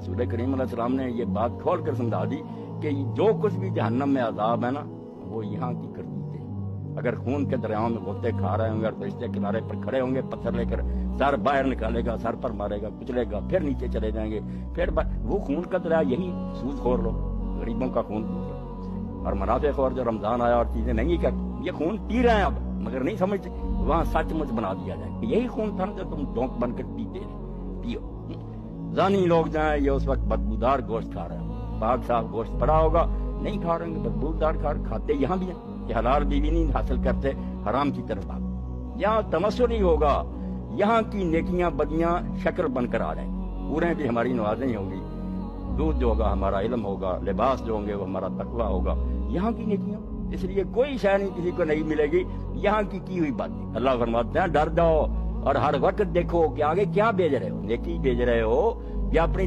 रसूल करीम अलैहि सलाम ने ये बात खोल कर समझा दी कि जो कुछ भी जहन्नम में अजाब है ना, वो यहाँ की करतूत है। अगर खून के दरियाओं में गोते खा रहे होंगे और फरिश्ते किनारे पर खड़े होंगे, पत्थर लेकर सर बाहर निकालेगा, सर पर मारेगा, कुचलेगा, फिर नीचे चले जाएंगे, फिर वो खून का दरिया यही सूदखोर लोग, गरीबों का खून पी रहे और मुनाफिक जो रमजान आया और चीजें नहीं करते, ये खून पी रहे हैं अब मगर नहीं समझते, वहां सचमुच बना दिया जाए यही खून था जो तुम डोंक बनकर पीते पियो। जानी लोग जाए ये उस वक्त बदबूदार गोश्त खा रहे हैं, पाक साफ गोश्त पड़ा होगा नहीं खा रहे हैं, बदबूदार खाते यहाँ भी हैं कि हलाल बीवी नहीं हासिल करते, हराम की तरफ भाग। यहाँ तमस्सुल ही होगा, यहाँ की नेकियां बदियां शक्ल बनकर आ रहे हैं, पूरे भी हमारी नवाजें होंगी, दूध जो होगा हमारा इल्म होगा, लिबास जो होंगे वो हमारा तकवा होगा, यहाँ की नेकियां। इसलिए कोई शय नहीं किसी को नहीं मिलेगी यहाँ की हुई बातें। अल्लाह फरमाते हैं डर जाओ और हर वक्त देखो कि आगे क्या भेज रहे हो, नेकी भेज रहे हो या अपनी